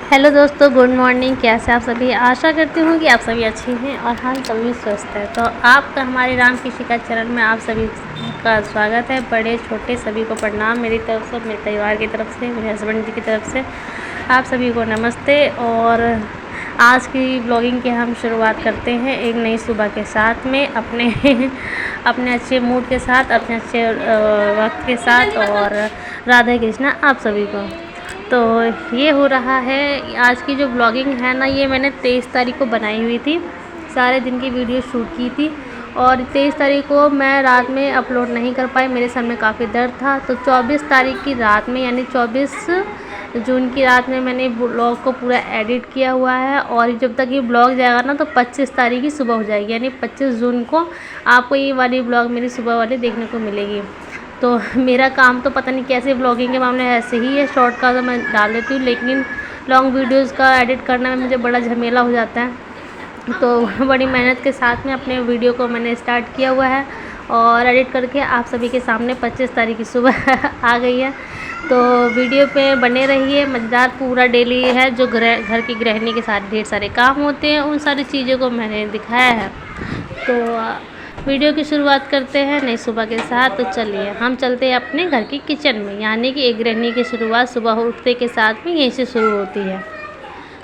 Hello दोस्तों, good morning. कैसे आप सभी? आशा करती हूँ कि आप सभी अच्छे हैं और हम सभी स्वस्थ हैं। तो आपका हमारे राम की शिकायत चैनल में आप सभी का स्वागत है। बड़े छोटे सभी को प्रणाम मेरी तरफ से, मेरे परिवार की तरफ से, मेरे हस्बैंड जी की तरफ से आप सभी को नमस्ते। और आज की ब्लॉगिंग की हम शुरुआत करते हैं एक नई सुबह के साथ में, अपने अपने अच्छे मूड के साथ, अपने अच्छे वक्त के साथ। और राधे कृष्णा आप सभी को। तो ये हो रहा है आज की जो ब्लॉगिंग है ना, ये मैंने 23 तारीख को बनाई हुई थी। सारे दिन की वीडियो शूट की थी और 23 तारीख को मैं रात में अपलोड नहीं कर पाई, मेरे सर में काफ़ी दर्द था। तो 24 तारीख की रात में, यानी 24 जून की रात में मैंने ब्लॉग को पूरा एडिट किया हुआ है। और जब तक ये ब्लॉग जाएगा ना तो 25 तारीख की सुबह हो जाएगी, यानी 25 जून को आपको ये वाली ब्लॉग मेरी सुबह वाली देखने को मिलेगी। तो मेरा काम तो पता नहीं कैसे ब्लॉगिंग के मामले ऐसे ही है, शॉर्ट का तो मैं डाल देती हूँ, लेकिन लॉन्ग वीडियोज़ का एडिट करने में मुझे बड़ा झमेला हो जाता है। तो बड़ी मेहनत के साथ में अपने वीडियो को मैंने स्टार्ट किया हुआ है और एडिट करके आप सभी के सामने 25 तारीख की सुबह आ गई है। तो वीडियो पे बने रहिए, मज़ेदार पूरा डेली है जो घर की गृहिणी के साथ ढेर सारे काम होते हैं, उन सारी चीज़ों को मैंने दिखाया है। तो वीडियो की शुरुआत करते हैं नई सुबह के साथ। तो चलिए हम चलते हैं अपने घर की किचन में, यानी कि एक गृहिणी की शुरुआत सुबह उठते के साथ में यहीं से शुरू होती है।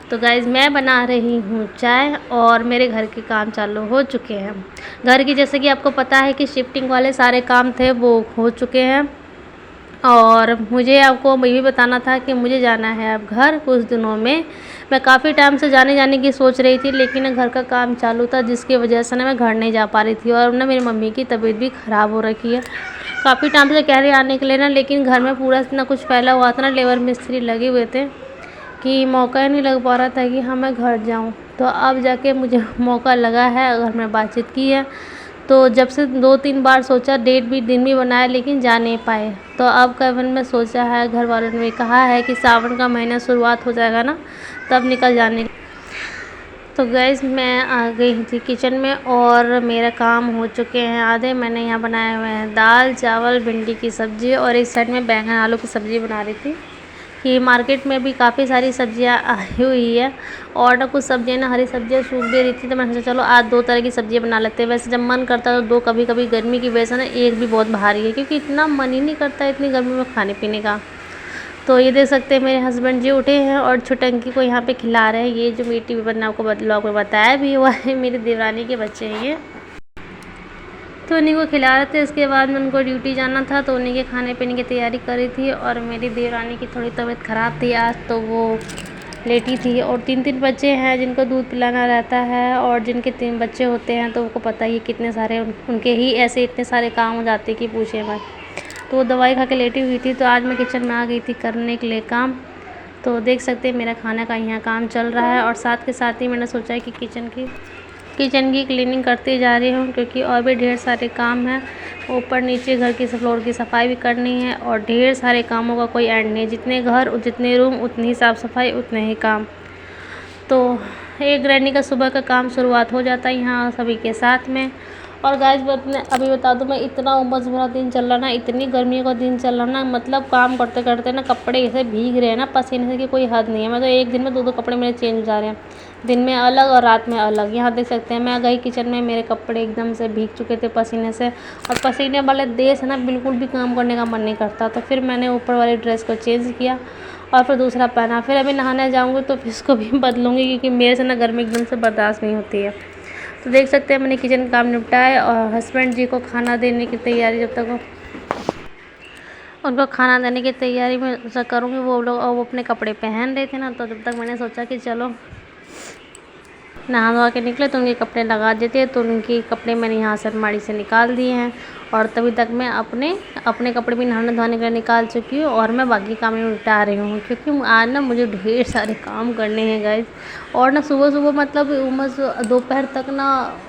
तो गाइज़, मैं बना रही हूँ चाय और मेरे घर के काम चालू हो चुके हैं। घर की, जैसे कि आपको पता है कि शिफ्टिंग वाले सारे काम थे वो हो चुके हैं। और मुझे आपको ये भी बताना था कि मुझे जाना है अब घर कुछ दिनों में। मैं काफ़ी टाइम से जाने की सोच रही थी, लेकिन घर का काम चालू था जिसकी वजह से ना मैं घर नहीं जा पा रही थी। और ना मेरी मम्मी की तबीयत भी ख़राब हो रखी है। काफ़ी टाइम से कह रही आने के लिए ना, लेकिन घर में पूरा इतना कुछ फैला हुआ था ना, लेबर मिस्त्री लगे हुए थे कि मौका ही नहीं लग पा रहा था कि हाँ मैं घर जाऊँ। तो अब जाके मुझे मौका लगा है, घर में बातचीत की है। तो जब से 2-3 बार सोचा, डेट भी दिन भी बनाया, लेकिन जा नहीं पाए। तो अब का मन में सोचा है, घर वालों ने भी कहा है कि सावन का महीना शुरुआत हो जाएगा ना, तब निकल जाने। तो गैस, मैं आ गई थी किचन में और मेरा काम हो चुके हैं आधे। मैंने यहाँ बनाए हुए हैं दाल चावल भिंडी की सब्ज़ी और एक साइड में बैंगन आलू की सब्ज़ी बना रही थी कि मार्केट में भी काफ़ी सारी सब्जियां आई हुई है। और ना कुछ सब्जियां ना, हरी सब्जियां सूख भी रही थी, तो मैंने सोचा चलो आज 2 तरह की सब्जियां बना लेते हैं। वैसे जब मन करता है तो 2, कभी कभी गर्मी की वजह से ना एक भी बहुत भारी है, क्योंकि इतना मन ही नहीं करता है इतनी गर्मी में खाने पीने का। तो ये देख सकते हैं मेरे हस्बैंड जी उठे हैं और छुटंकी को यहाँ पे खिला रहे हैं। ये जो मीठी बना आपको ब्लॉग में बताया भी हुआ है, मेरी देवरानी के बच्चे हैं ये। तो उन्हीं को खिला रहे थे। इसके बाद में उनको ड्यूटी जाना था, तो उन्हीं के खाने पीने की तैयारी कर रही थी। और मेरी देवरानी की थोड़ी तबीयत ख़राब थी आज, तो वो लेटी थी। और 3 बच्चे हैं जिनको दूध पिलाना रहता है, और जिनके 3 बच्चे होते हैं तो उनको पता ही कितने सारे उनके ही ऐसे इतने सारे काम हो जाते कि पूछे मत। तो वो दवाई खा के लेटी हुई थी, तो आज मैं किचन में आ गई थी करने के लिए काम। तो देख सकते हैं मेरा खाना का यहाँ काम चल रहा है, और साथ के साथ ही मैंने सोचा है कि किचन की क्लीनिंग करती जा रही हूँ, क्योंकि और भी ढेर सारे काम हैं। ऊपर नीचे घर की फ्लोर की सफाई भी करनी है, और ढेर सारे कामों का कोई एंड नहीं। जितने घर जितने रूम उतनी ही साफ़ सफाई, उतने ही काम। तो एक गृहिणी का सुबह का काम शुरुआत हो जाता है यहाँ सभी के साथ में। और गाइस, अभी बता दूँ, मैं इतना उमस भरा दिन चल रहा ना, इतनी गर्मियों का दिन चल रहा ना, मतलब काम करते करते ना कपड़े ऐसे भीग रहे हैं ना पसीने से कि कोई हद नहीं है। मैं तो एक दिन में 2 कपड़े मेरे चेंज हो जा रहे हैं, दिन में अलग और रात में अलग। यहाँ देख सकते हैं मैं गई किचन में, मेरे कपड़े एकदम से भीग चुके थे पसीने से। और पसीने वाले देश है ना, बिल्कुल भी काम करने का मन नहीं करता। तो फिर मैंने ऊपर वाली ड्रेस को चेंज किया और फिर दूसरा पहना। फिर अभी नहाने जाऊँगी तो फिर इसको भी बदलूँगी, क्योंकि मेरे से ना गर्मी एकदम से बर्दाश्त नहीं होती है। तो देख सकते हैं मैंने किचन काम निपटाया और हस्बैंड जी को खाना देने की तैयारी, जब तक उनको खाना देने की तैयारी में करूँगी, वो लोग और वो अपने कपड़े पहन रहे थे ना, तो जब तक मैंने सोचा कि चलो नहा धोवा के निकले तो उनके कपड़े लगा देते हैं। तो उनके कपड़े मैंने यहाँ से अलमारी से निकाल दिए हैं, और तभी तक मैं अपने कपड़े भी नहाने धोने के लिए निकाल चुकी हूँ। और मैं बाकी काम में निपटा रही हूँ, क्योंकि आज ना मुझे ढेर सारे काम करने हैं गाइस। और ना सुबह मतलब उमस दोपहर तक ना,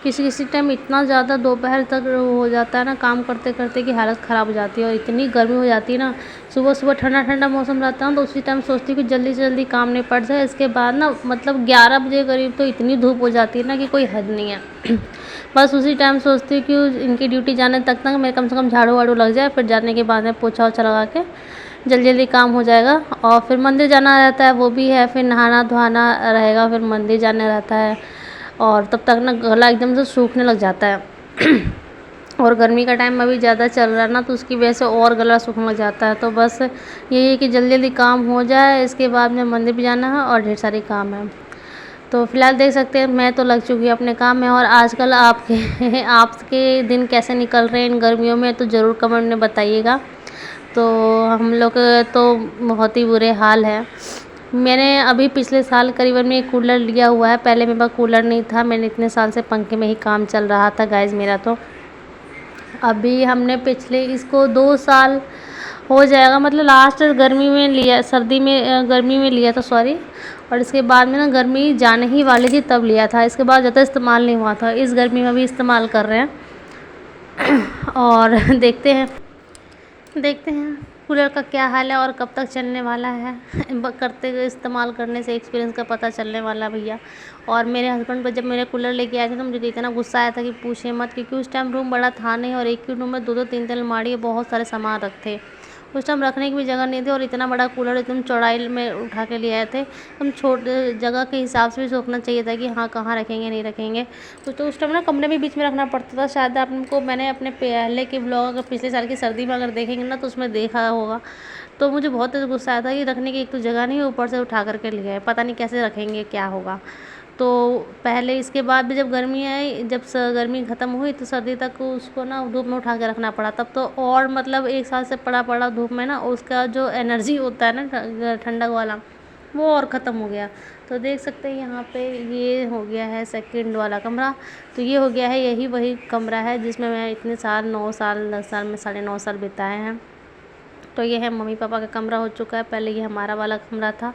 किसी टाइम इतना ज़्यादा दोपहर तक हो जाता है ना काम करते करते कि हालत ख़राब हो जाती है। और इतनी गर्मी हो जाती है ना, सुबह ठंडा मौसम रहता है, तो उसी टाइम सोचती हूँ कि जल्दी से जल्दी काम निपट जाए। इसके बाद ना मतलब 11 बजे करीब तो इतनी धूप हो जाती है ना कि कोई हद नहीं है। बस उसी टाइम सोचती हूँ कि इनकी ड्यूटी जाने तक मेरे कम से कम झाड़ू वाड़ू लग जाए, फिर जाने के बाद में पोछा वोछा लगा के जल्दी जल्दी काम हो जाएगा। और फिर मंदिर जाना रहता है, वो भी है, फिर नहाना धोना रहेगा, फिर मंदिर जाना रहता है। और तब तक ना गला एकदम से सूखने लग जाता है और गर्मी का टाइम अभी ज़्यादा चल रहा है ना, तो उसकी वजह से और गला सूखने लग जाता है। तो बस यही है कि जल्दी जल्दी काम हो जाए, इसके बाद में मंदिर भी जाना है और ढेर सारे काम है। तो फिलहाल देख सकते हैं मैं तो लग चुकी हूँ अपने काम में। और आजकल आपके आपके दिन कैसे निकल रहे हैं इन गर्मियों में, तो ज़रूर कमेंट में बताइएगा। तो हम लोग तो बहुत ही बुरे हाल है। मैंने अभी पिछले साल करीबन में एक कूलर लिया हुआ है, पहले मेरे पास कूलर नहीं था, मैंने इतने साल से पंखे में ही काम चल रहा था गाइस मेरा। तो अभी हमने पिछले इसको 2 साल हो जाएगा, मतलब लास्ट गर्मी में लिया, सर्दी में गर्मी में लिया था सॉरी। और इसके बाद में ना गर्मी जाने ही वाली थी तब लिया था, इसके बाद ज़्यादा इस्तेमाल नहीं हुआ था। इस गर्मी में भी इस्तेमाल कर रहे हैं और देखते हैं कूलर का क्या हाल है और कब तक चलने वाला है करते हुए इस्तेमाल करने से एक्सपीरियंस का पता चलने वाला भैया। और मेरे हस्बैंड पर जब मेरे कूलर लेके आए थे तो मुझे इतना गुस्सा आया था कि पूछे मत, क्योंकि उस टाइम रूम बड़ा था नहीं और एक ही रूम में 2-2 3-3 अलमारी, बहुत सारे सामान रखे। उस टाइम रखने की भी जगह नहीं थी और इतना बड़ा कूलर एकदम चौड़ाई में उठा के ले आए थे। हम छोटे जगह के हिसाब से भी सोचना चाहिए था कि हाँ कहाँ रखेंगे नहीं रखेंगे। तो उस टाइम ना कमरे में बीच में रखना पड़ता था। शायद आपको मैंने अपने पहले के ब्लॉग अगर पिछले साल की सर्दी में अगर देखेंगे ना तो उसमें देखा होगा। तो मुझे बहुत तेज़ गुस्सा आया था कि रखने की एक तो जगह नहीं, ऊपर से उठा करके ले आए, पता नहीं कैसे रखेंगे क्या होगा। तो पहले इसके बाद भी जब गर्मी आई, जब गर्मी ख़त्म हुई तो सर्दी तक उसको ना धूप में उठा के रखना पड़ा। तब तो और मतलब 1 साल से पड़ा पड़ा धूप में ना उसका जो एनर्जी होता है ना ठंडक वाला, वो और ख़त्म हो गया। तो देख सकते हैं यहाँ पे ये हो गया है सेकंड वाला कमरा। तो ये हो गया है, यही वही कमरा है जिसमें मैं इतने साल 9 साल 10 साल में 9.5 साल बिताए हैं। तो ये है मम्मी पापा का कमरा हो चुका है, पहले ये हमारा वाला कमरा था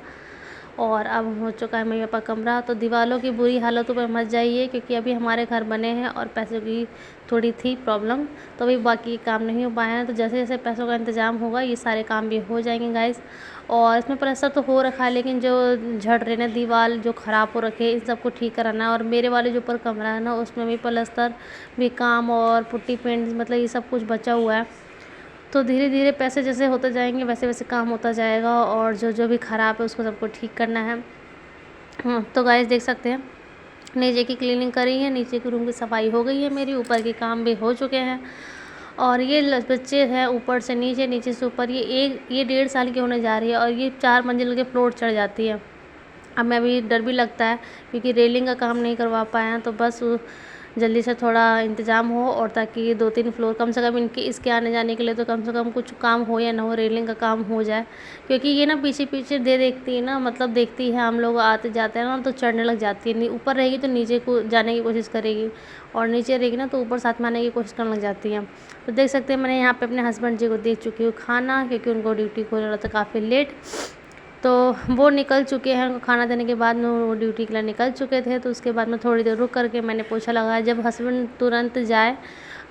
और अब हो चुका है मम्मी पापा कमरा। तो दीवारों की बुरी हालतों पर मत जाइए, क्योंकि अभी हमारे घर बने हैं और पैसों की थोड़ी थी प्रॉब्लम, तो अभी बाकी काम नहीं हो पाए हैं। तो जैसे जैसे पैसों का इंतज़ाम होगा ये सारे काम भी हो जाएंगे गाइस। और इसमें प्लास्टर तो हो रखा है, लेकिन जो झड़ रहे ना दीवार जो ख़राब हो रखे इन सबको ठीक कराना है। और मेरे वाले जो ऊपर कमरा है ना उसमें भी प्लास्टर भी काम और पुट्टी पेंट मतलब ये सब कुछ बचा हुआ है। तो धीरे धीरे पैसे जैसे होते जाएंगे वैसे वैसे काम होता जाएगा और जो जो भी ख़राब है उसको सबको ठीक करना है। तो गाइस देख सकते हैं नीचे की क्लीनिंग करी है, नीचे की रूम की सफाई हो गई है मेरी, ऊपर के काम भी हो चुके हैं। और ये बच्चे हैं ऊपर से नीचे नीचे से ऊपर, ये 1.5 साल की होने जा रही है और ये 4 मंजिल के फ्लोर चढ़ जाती है। अब मैं अभी डर भी लगता है क्योंकि रेलिंग का काम नहीं करवा पाए हैं, तो बस जल्दी से थोड़ा इंतज़ाम हो और ताकि 2-3 फ्लोर कम से कम इनके इसके आने जाने के लिए तो कम से कम कुछ काम हो या ना हो, रेलिंग का काम हो जाए। क्योंकि ये ना पीछे पीछे देखती है ना, मतलब देखती है हम लोग आते जाते हैं ना तो चढ़ने लग जाती है। ऊपर रहेगी तो नीचे को जाने की कोशिश करेगी और नीचे रहेगी ना तो ऊपर साथ में आने की कोशिश करने लग जाती है। तो देख सकते हैं मैंने यहाँ पे अपने हस्बैंड जी को दे चुकी हूँ खाना, क्योंकि उनको ड्यूटी को रहा था काफ़ी लेट। तो वो निकल चुके हैं, खाना देने के बाद में वो ड्यूटी के लिए निकल चुके थे। तो उसके बाद में थोड़ी देर रुक करके मैंने पोछा लगाया। जब हस्बैंड तुरंत जाए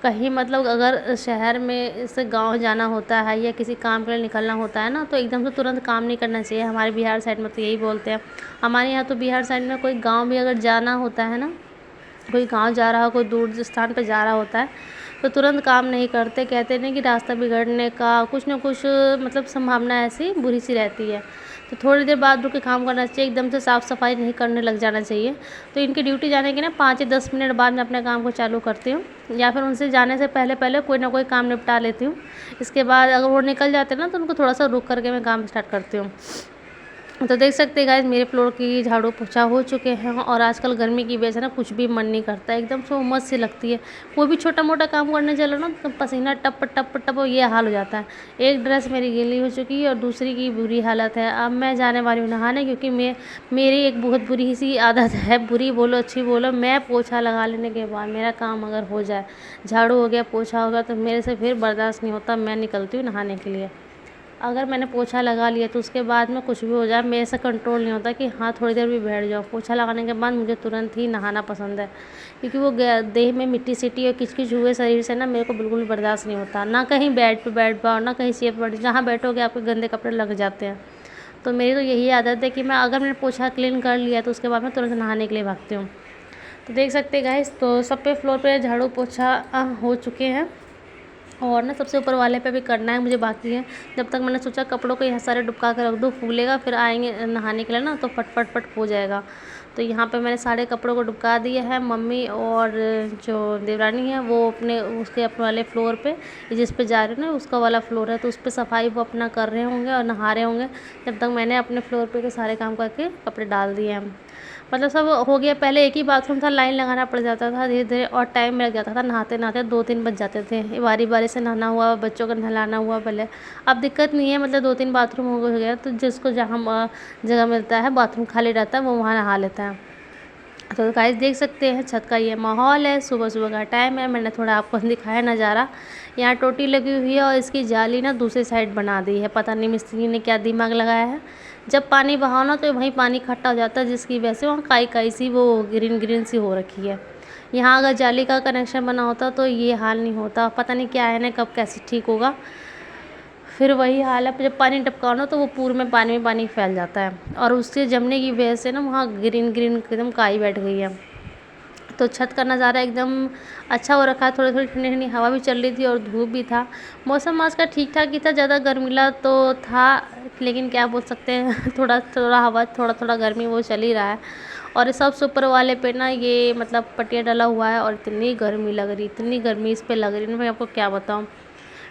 कहीं, मतलब अगर शहर में से गांव जाना होता है या किसी काम के लिए निकलना होता है ना, तो एकदम से तुरंत काम नहीं करना चाहिए। हमारे बिहार साइड में तो यही बोलते हैं। हमारे यहाँ तो बिहार साइड में कोई गाँव भी अगर जाना होता है ना, कोई गाँव जा रहा हो, कोई दूर स्थान पर जा रहा होता है तो तुरंत काम नहीं करते। कहते हैं कि रास्ता बिगड़ने का कुछ ना कुछ मतलब संभावना ऐसी बुरी सी रहती है। तो थोड़ी देर बाद रुक के काम करना चाहिए, एकदम से साफ़ सफाई नहीं करने लग जाना चाहिए। तो इनकी ड्यूटी जाने के ना 5 या 10 मिनट बाद मैं अपने काम को चालू करती हूँ, या फिर उनसे जाने से पहले पहले कोई ना कोई काम निपटा लेती हूँ। इसके बाद अगर वो निकल जाते हैं ना तो उनको थोड़ा सा रुक करके मैं काम स्टार्ट करती हूँ। तो देख सकते हैं गाइस मेरे फ्लोर की झाड़ू पोछा हो चुके हैं। और आजकल गर्मी की वजह से ना कुछ भी मन नहीं करता, एकदम से उमस सी लगती है। कोई भी छोटा मोटा काम करने चलो ना तो पसीना टप टप टप ये हाल हो जाता है। एक ड्रेस मेरी गीली हो चुकी है और दूसरी की बुरी हालत है। अब मैं जाने वाली हूँ नहाने, क्योंकि मेरी एक बहुत बुरी सी आदत है, बुरी बोलो अच्छी बोलो, मैं पोछा लगा लेने के बाद मेरा काम अगर हो जाए, झाड़ू हो गया पोछा हो गया, तो मेरे से फिर बर्दाश्त नहीं होता, मैं निकलती हूँ नहाने के लिए। अगर मैंने पोछा लगा लिया तो उसके बाद में कुछ भी हो जाए मेरे से कंट्रोल नहीं होता कि हाँ थोड़ी देर भी बैठ जाओ। पोछा लगाने के बाद मुझे तुरंत ही नहाना पसंद है, क्योंकि वो देह में मिट्टी सिटी और किचकिच हुए शरीर से ना मेरे को बिल्कुल भी बर्दाश्त नहीं होता। ना कहीं बेड पे बैठ पाओ, ना कहीं चेयर पर, जहाँ बैठोगे आपके गंदे कपड़े लग जाते हैं। तो मेरी तो यही आदत है कि मैं अगर मैंने पोछा क्लीन कर लिया तो उसके बाद मैं तुरंत नहाने के लिए भागती हूँ। तो देख सकते गाइस, तो सब पे फ्लोर पे झाड़ू पोछा हो चुके हैं। और ना सबसे ऊपर वाले पे भी करना है मुझे, बाकी है। जब तक मैंने सोचा कपड़ों को यहाँ सारे डुबका के रख दूँ, फूलेगा, फिर आएंगे नहाने के लिए ना तो फट फट फट हो जाएगा। तो यहाँ पे मैंने सारे कपड़ों को डुबका दिया है। मम्मी और जो देवरानी है वो अपने वाले फ्लोर पे, जिस पे जा रहे हैं ना उसका वाला फ्लोर है, तो उस पर सफाई वो अपना कर रहे होंगे और नहा रहे होंगे। जब तक मैंने अपने फ्लोर पे के सारे काम करके कपड़े डाल दिए हैं, मतलब सब हो गया। पहले एक ही बाथरूम था, लाइन लगाना पड़ जाता था धीरे धीरे, और टाइम लग जाता था नहाते नहाते 2-3 बज जाते थे। बारी बारी से नहाना हुआ, बच्चों को नहलाना हुआ पहले। अब दिक्कत नहीं है, मतलब 2-3 बाथरूम हो गया, तो जिसको जहाँ जगह मिलता है, बाथरूम खाली रहता है, वो वहाँ नहा लेता है। तो गाइस देख सकते हैं छत का ये माहौल है, सुबह सुबह का टाइम है। मैंने थोड़ा आपको दिखाया नज़ारा। यहाँ टोटी लगी हुई है और इसकी जाली ना दूसरी साइड बना दी है, पता नहीं मिस्त्री ने क्या दिमाग लगाया है। जब पानी बहाओ ना तो वहीं पानी इकट्ठा हो जाता है, जिसकी वजह से वहाँ काई काई सी वो ग्रीन ग्रीन सी हो रखी है। यहाँ अगर जाली का कनेक्शन बना होता तो ये हाल नहीं होता। पता नहीं क्या है ना, कब कैसे ठीक होगा। फिर वही हाल है, जब पानी टपकाओ ना तो वो पूरे में पानी फैल जाता है, और उससे जमने की वजह से ना वहाँ ग्रीन ग्रीन एकदम काई बैठ गई है। तो छत का नज़ारा एकदम अच्छा हो रखा है। थोड़ी थोड़ी ठंडी ठंडी हवा भी चल रही थी और धूप भी था। मौसम आज का ठीक ठाक ही था, ज़्यादा गर्मीला तो था, लेकिन क्या बोल सकते हैं थोड़ा थोड़ा हवा, थोड़ा थोड़ा गर्मी वो चल ही रहा है। और सब सुपर वाले पे ना ये मतलब पटिया डला हुआ है, और इतनी गर्मी लग रही, इतनी गर्मी इस पर लग रही ना, मैं आपको क्या बताऊँ।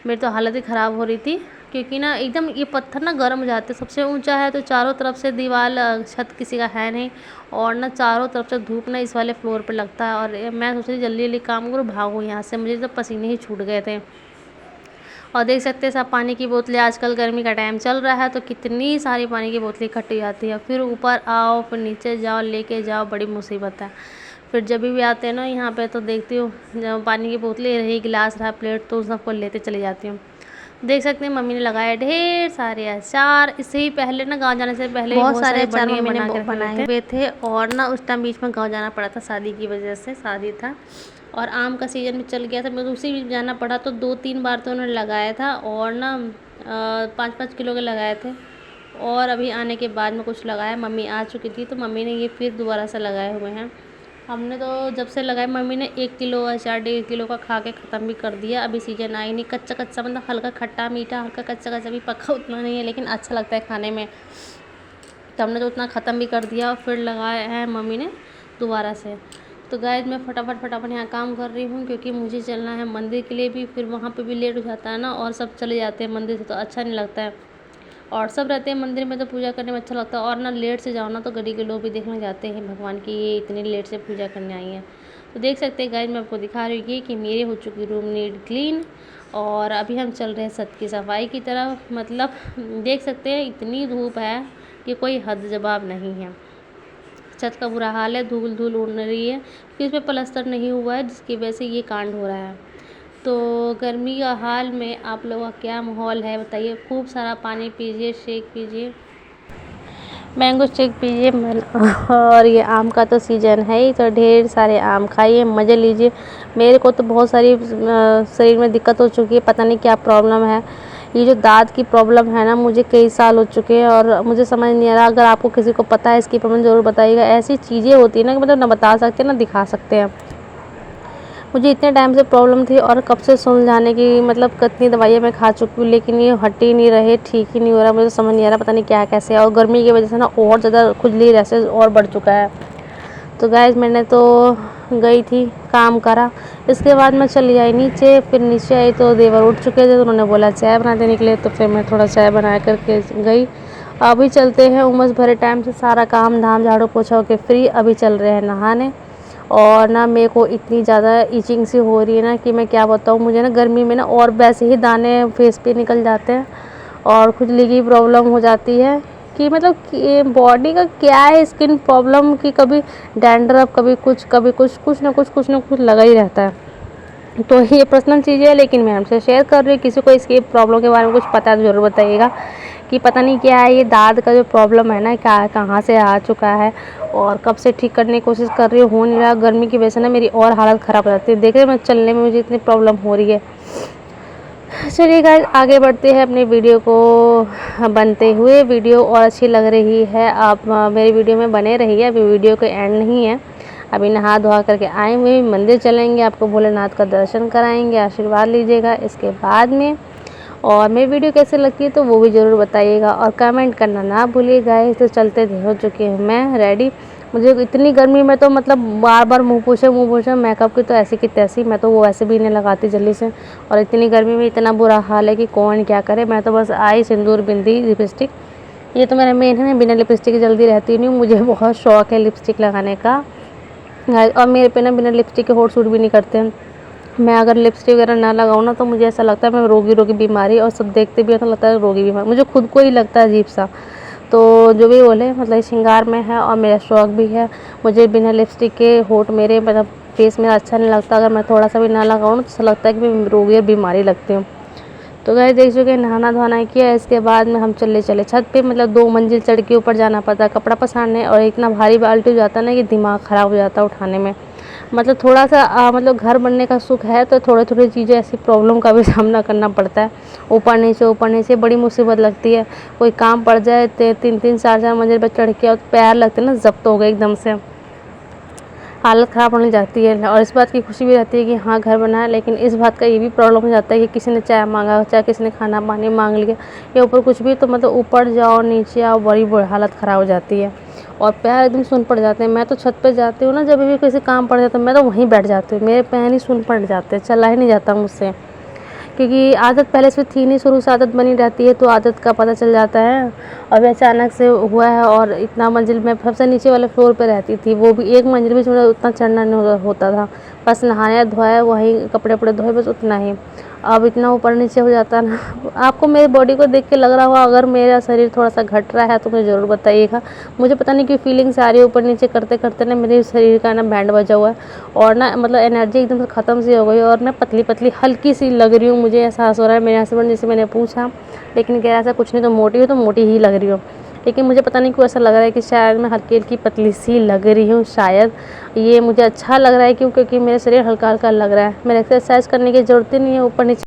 मेरी तो हालत ही ख़राब हो रही थी, क्योंकि ना एकदम ये पत्थर ना गर्म हो जाते। सबसे ऊंचा है तो चारों तरफ से दीवार, छत किसी का है नहीं, और ना चारों तरफ से धूप ना इस वाले फ्लोर पे लगता है। और मैं सोच रही जल्दी जल्दी काम करूँ, भागूँ यहाँ से, मुझे तो पसीने ही छूट गए थे। और देख सकते हैं सब पानी की बोतलें, आजकल गर्मी का टाइम चल रहा है तो कितनी सारी पानी की बोतलें इकट्ठी जाती है। फिर ऊपर आओ, फिर नीचे जाओ, लेके जाओ, बड़ी मुसीबत है। फिर जब भी आते हैं ना यहाँ पे तो देखती हूँ जब पानी की बोतलें रही, गिलास रहा, प्लेट, तो उन सबको लेते चली जाती हूँ। देख सकते हैं मम्मी ने लगाया ढेर सारे अचार। इससे ही पहले ना गांव जाने से पहले बहुत सारे अचार मम्मी ने बनाए हुए थे। और ना उस टाइम बीच में गांव जाना पड़ा था, शादी की वजह से, शादी था और आम का सीज़न भी चल गया था, मैं उसी बीच जाना पड़ा। तो 2-3 बार तो उन्होंने लगाया था, और ना 5-5 किलो के लगाए थे। और अभी आने के बाद में कुछ लगाया, मम्मी आ चुकी थी तो मम्मी ने ये फिर दोबारा से लगाए हुए हैं। हमने तो जब से लगाए, मम्मी ने 1 किलो अचार 1.5 किलो का खा के ख़त्म भी कर दिया। अभी सीजन आई नहीं, कच्चा कच्चा, मतलब हल्का खट्टा मीठा, हल्का कच्चा कच्चा, भी पक्का उतना नहीं है, लेकिन अच्छा लगता है खाने में। तो हमने तो उतना ख़त्म भी कर दिया, और फिर लगाया है मम्मी ने दोबारा से। तो गाइस मैं फटाफट यहाँ काम कर रही हूँ, क्योंकि मुझे चलना है मंदिर के लिए भी। फिर वहाँ पे भी लेट हो जाता है ना, और सब चले जाते हैं मंदिर से तो अच्छा नहीं लगता है, और सब रहते हैं मंदिर में तो पूजा करने में अच्छा लगता है। और ना लेट से जाओ ना तो गली के लोग भी देखने जाते हैं भगवान की, ये इतनी लेट से पूजा करने आई हैं। तो देख सकते हैं गाइस मैं आपको दिखा रही हूँ कि मेरे हो चुकी रूम नीट क्लीन, और अभी हम चल रहे हैं छत की सफाई की तरफ। मतलब देख सकते हैं इतनी धूप है कि कोई हद जवाब नहीं है। छत का बुरा हाल है, धूल धूल उड़ रही है, क्योंकि इसमें प्लास्टर नहीं हुआ है, जिसकी वजह से ये कांड हो रहा है। तो गर्मी का हाल में आप लोगों का क्या माहौल है बताइए। खूब सारा पानी पीजिए, शेक पीजिए, मैंगो शेक पीजिए। और ये आम का तो सीज़न है ही, तो ढेर सारे आम खाइए, मज़े लीजिए। मेरे को तो बहुत सारी शरीर में दिक्कत हो चुकी है, पता नहीं क्या प्रॉब्लम है। ये जो दाँत की प्रॉब्लम है ना, मुझे कई साल हो चुके हैं, और मुझे समझ नहीं आ रहा। अगर आपको किसी को पता है इसकी प्रॉब्लम, ज़रूर बताइएगा। ऐसी चीज़ें होती है ना कि मतलब ना बता सकते ना दिखा सकते हैं। मुझे इतने टाइम से प्रॉब्लम थी, और कब से सुलझाने की, मतलब कितनी दवाइयाँ मैं खा चुकी हूँ, लेकिन ये हट ही नहीं रहे, ठीक ही नहीं हो रहा। मुझे समझ नहीं आ रहा, पता नहीं क्या कैसे। और गर्मी की वजह से ना और ज़्यादा खुजली रैशेस और बढ़ चुका है। तो गाइस मैंने तो गई थी, काम करा, इसके बाद मैं चली आई नीचे। फिर नीचे आई तो देवर उठ चुके थे, तो उन्होंने बोला चाय बनाते निकले, तो फिर मैं थोड़ा चाय बना करके गई। अभी चलते हैं, उमस भरे टाइम से सारा काम धाम झाड़ू पोछा होके फ्री, अभी चल रहे हैं नहाने। और ना मेरे को इतनी ज़्यादा इचिंग सी हो रही है ना कि मैं क्या बताऊँ। मुझे ना गर्मी में ना और वैसे ही दाने फेस पे निकल जाते हैं, और खुजली की प्रॉब्लम हो जाती है कि मतलब कि बॉडी का क्या है, स्किन प्रॉब्लम की, कभी डैंड्रफ, कभी कुछ कुछ ना कुछ लगा ही रहता है। तो ये पर्सनल चीज़ें है, लेकिन मैं हमसे शेयर कर रही हूँ। किसी को इसकी प्रॉब्लम के बारे में कुछ पता है तो ज़रूर बताइएगा कि पता नहीं क्या है ये दाँत का जो प्रॉब्लम है ना, क्या कहाँ से आ चुका है, और कब से ठीक करने की कोशिश कर रही हूँ, हो नहीं रहा। गर्मी की वजह से ना मेरी और हालत ख़राब हो जाती है। देख रहे मैं चलने में मुझे इतनी प्रॉब्लम हो रही है। चलिए गाइस आगे बढ़ते हैं अपनी वीडियो को बनते हुए। वीडियो और अच्छी लग रही है, आप मेरी वीडियो में बने रहिए, अभी वीडियो का एंड नहीं है, अभी नहा धोआ करके आए हुए मंदिर चलेंगे, आपको भोलेनाथ का दर्शन कराएंगे, आशीर्वाद लीजिएगा इसके बाद में। और मेरी वीडियो कैसे लगती है तो वो भी ज़रूर बताइएगा और कमेंट करना ना भूलिएगा। तो चलते थे, हो चुके हैं मैं रेडी। मुझे इतनी गर्मी में तो मतलब बार बार मुँह पोछे मेकअप की तो ऐसी की तैसी, मैं तो वो वैसे भी नहीं लगाती जल्दी से। और इतनी गर्मी में इतना बुरा हाल है कि कौन क्या करे। मैं तो बस आई सिंदूर, बिंदी, लिपस्टिक, ये तो मेरा मेन है। बिना लिपस्टिक के जल्दी रहती नहीं हूँ, मुझे बहुत शौक है लिपस्टिक लगाने का। और मेरे पे ना बिना लिपस्टिक के होठ सूट भी नहीं करते हैं। मैं अगर लिपस्टिक वगैरह ना लगाऊँ ना तो मुझे ऐसा लगता है मैं रोगी बीमारी, और सब देखते भी ऐसा लगता है रोगी बीमारी, मुझे खुद को ही लगता है अजीब सा। तो जो भी बोले मतलब श्रृंगार में है और मेरा शौक़ भी है। मुझे बिना लिपस्टिक के होठ मेरे मतलब फेस मेरा अच्छा नहीं लगता। अगर मैं थोड़ा सा भी ना लगाऊँ ना तो ऐसा लगता है कि मैं रोगी और बीमारी लगती हूँ। तो गाइस देख चुके, नहाना धोना किया। इसके बाद में हम चले छत पे, मतलब 2 मंजिल चढ़ के ऊपर जाना पड़ता कपड़ा पसारने, और इतना भारी बाल्टी हो जाता है ना कि दिमाग ख़राब हो जाता है उठाने में। मतलब थोड़ा सा मतलब घर बनने का सुख है तो थोड़ी चीज़ें ऐसी प्रॉब्लम का भी सामना करना पड़ता है। ऊपर नीचे बड़ी मुसीबत लगती है। कोई काम पड़ जाए 3-3 4-4 मंजिल पर चढ़ के, और पैर लगते हैं ना ज़ब्त हो गए एकदम से, हालत ख़राब होने जाती है। और इस बात की खुशी भी रहती है कि हाँ घर बना है, लेकिन इस बात का ये भी प्रॉब्लम हो जाता है कि किसी ने चाय मांगा, चाहे किसी ने खाना पानी मांग लिया या ऊपर कुछ भी, तो मतलब ऊपर जाओ नीचे आओ बड़ी हालत ख़राब हो जाती है और पैर एकदम सुन पड़ जाते हैं। मैं तो छत पे जाती हूँ ना, जब भी किसी काम पड़ जाता है मैं तो वहीं बैठ जाती हूँ, मेरे पैर ही सुन पड़ जाते हैं, चला ही नहीं जाता मुझसे, क्योंकि आदत पहले से थी नहीं, शुरू से आदत बनी रहती है तो आदत का पता चल जाता है। अभी अचानक से हुआ है। और इतना मंजिल मैं सबसे नीचे वाले फ्लोर पे रहती थी, वो भी एक मंजिल भी मुझे उतना चढ़ना नहीं होता था, बस नहाया धोया वहीं कपड़े वपड़े धोए बस उतना ही। अब इतना ऊपर नीचे हो जाता है ना। आपको मेरी बॉडी को देख के लग रहा होगा अगर मेरा शरीर थोड़ा सा घट रहा है तो मुझे ज़रूर बताइएगा। मुझे पता नहीं क्यों फीलिंग्स आ रही है, ऊपर नीचे करते करते ना मेरे शरीर का ना बैंड बजा हुआ है और ना मतलब एनर्जी एकदम से ख़त्म सी हो गई और मैं पतली पतली हल्की सी लग रही हूँ। मुझे एहसास हो रहा है, मेरे हस्बैंड जिससे मैंने पूछा, लेकिन कह ऐसा कुछ नहीं, तो मोटी हो तो मोटी ही लग रही हो, लेकिन मुझे पता नहीं क्यों ऐसा लग रहा है कि शायद मैं हल्की हल्की पतली सी लग रही हूँ। शायद ये मुझे अच्छा लग रहा है क्योंकि मेरा शरीर हल्का हल्का लग रहा है। मेरे एक्सरसाइज करने की ज़रूरत ही नहीं है, ऊपर नीचे